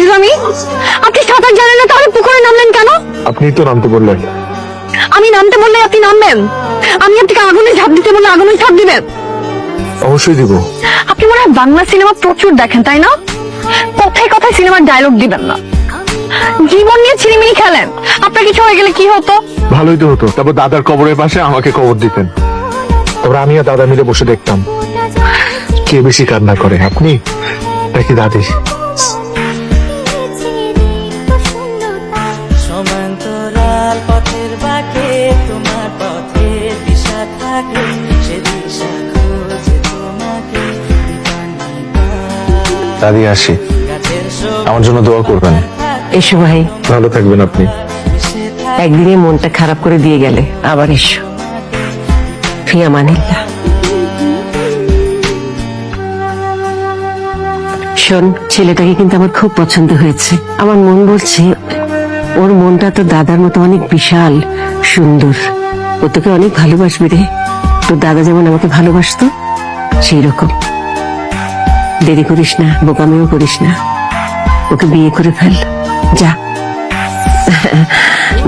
ফাজলামি? আপনি সাঁতার জানেন না, তাহলে পুকুরে নামলেন কেন? আপনি তো নামতে বললেন। আমি নামতে বললে আপনি নামবেন? আমি আপনাকে আগুনে ঝাঁপ দিতে বললে আগুনে ঝাঁপ দিবেন? অবশ্যই দিব। আপনি মনে হয় বাংলা সিনেমা প্রচুর দেখেন, তাই না? কথায় কথায় সিনেমার ডায়লগ দিবেন না। জীবন নিয়ে ছিনিমিনি খেলেন। আপনার কিছু হয়ে গেলে কি হতো? ভালোই তো হতো। তারপর দাদার কবরের পাশে আমাকে কবর দিতেন। তারপর আমি আর দাদা মিলে বসে দেখতাম কে বেশি কান্না করে, আপনি নাকি দাদি। সমান্তরাল পথের বাঁকে তোমার পথের দিশা থাকে, সে দিশা খোঁজে তোমাকে। দাদি আসি, আমার জন্য দোয়া করবেন। এসো ভাই, ভালো থাকবেন আপনি। একদিনে মনটা খারাপ করে দিয়ে গেলে, আবার এসো। ফি আমানিল্লাহ। শোন, ছেলেটাকে কিন্তু আমার খুব পছন্দ হয়েছে। আমার মন বলছে ওর মনটা তো দাদার মতো অনেক বিশাল সুন্দর। ও তোকে অনেক ভালোবাসবে রে, তোর দাদা যেমন আমাকে ভালোবাসতো সেই রকম। দেরি করিস না, বোকামিও করিস না, ওকে বিয়ে করে ফেল। যা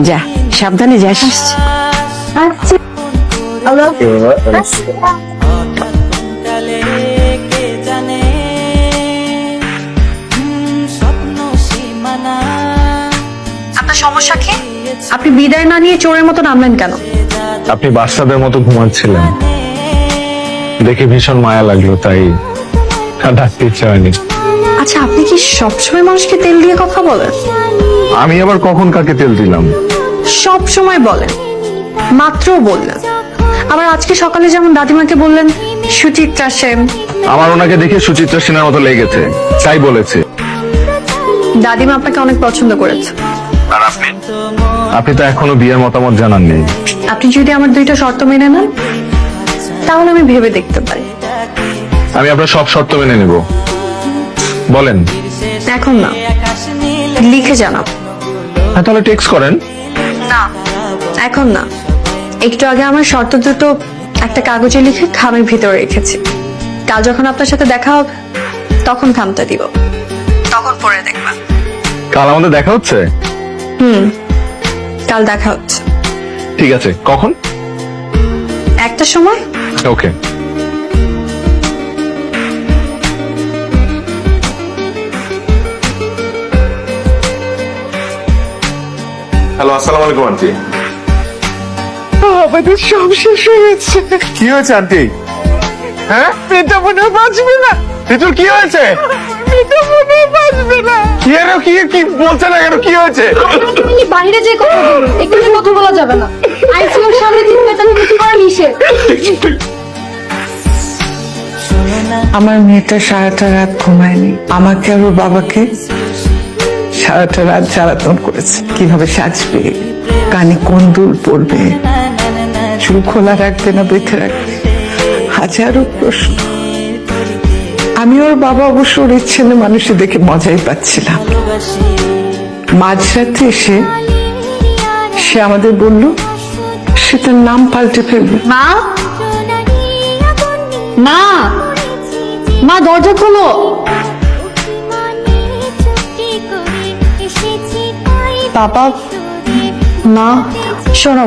যা, সাবধানে যাস। কোনকালে কে জানে, স্বপ্ন সীমানা। আপনার সমস্যা কি? আপনি বিদায় না নিয়ে চোরের মতো নামলেন কেন? আপনি বাচ্চাদের মতো ঘুমাচ্ছিলেন দেখে ভীষণ মায়া লাগলো, তাই আর ডাকতে ইচ্ছা হয়নি। আচ্ছা, আপনি কি সবসময় মানুষকে তেল দিয়ে কথা বলেন? আমি আবার কখন কাকে তেল দিলাম? সব সময় বলেন, মাত্র বললেন। আবার আজকে সকালে যেমন দাদিমাকে বললেন সুচিত্রা সেন। আমার ওনাকে দেখে সুচিত্রা সেনের মতো লেগেছে, তাই বলেছে। দাদিমা আপনাকে অনেক পছন্দ করেছে। আর আপনি তো এখনো বিয়ের মতামত জানাননি। আপনি যদি আমার দুইটা শর্ত মেনে নেন, তাহলে আমি ভেবে দেখতে পারি। আমি আপনার সব শর্ত মেনে নেব, বলেন। এখন না, লিখে জানাব। হ্যাঁ, তাহলে টেক্সট করেন। না, এখন না। একটু আগে আমার শর্ত দুটো একটা কাগজে লিখে খামের ভিতরে রেখেছি। কাল যখন আপনার সাথে দেখা হবে, তখন খামটা দিব, তখন পড়ে দেখবা। কাল আমাদের দেখা হচ্ছে? কাল দেখা হচ্ছে। ঠিক আছে, কখন? একটা সময়। ওকে। হ্যালো, আসসালামু আলাইকুম আন্টি। আমাদের সব শেষ হয়ে গেছে। কি হয়েছে আন্টি? হ্যাঁ, মেয়েটা মনে হয় বাঁচবে না। ঋতুর কি হয়েছে? মেয়েটা মনে হয় বাঁচবে না। কি এর কি কি বলছে না কেন? কি হয়েছে? বাইরে যে কথা বলুন, এখানে কথা বলা যাবে না। আইসিইউর সামনে চিৎকার মিছিল করা নিষেধ। আমার মেয়েটা সারাটা রাত ঘুমায়নি। আমাকে আর ওর বাবাকে সারাটা রাত জ্বালাতন করেছে। কিভাবে সাজবে, কানে কোন দুল পড়বে, চুল খোলা রাখবে না বেঁধে রাখবে, হাজারো প্রশ্ন। আমি ওর বাবা অবশ্য ওর ছেলে মানুষে দেখে মজাই পাচ্ছিলাম। মাঝরাতে এসে সে আমাদের বলল সে তার নাম পাল্টে ফেলবে। মা, মা, মা, দরজা খোলো। বাবা, মা, শোনো,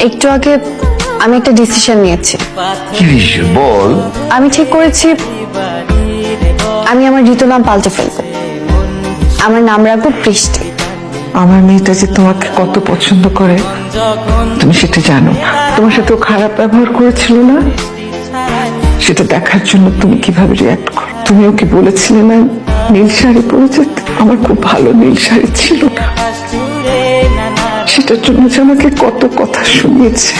একটু আগে আমি একটা ডিসিশন নিয়েছি। কি বিষয় বল? আমি ঠিক করেছি আমি আমার ঋতু নাম পাল্টে ফেলবো। আমার নাম রাখবো বৃষ্টি। আমার মেয়েটা যে তোমাকে কত পছন্দ করে তুমি সেটা জানো না। তোমার সাথে ও খারাপ ব্যবহার করেছিল না, সেটা দেখার জন্য তুমি কিভাবে রিয়াক্ট করো। তুমি ওকে বলেছিলে না নীল শাড়ি পরেছে, আমার খুব ভালো নীল শাড়ি ছিল না, সেটার জন্য যে আমাকে কত কথা শুনিয়েছে।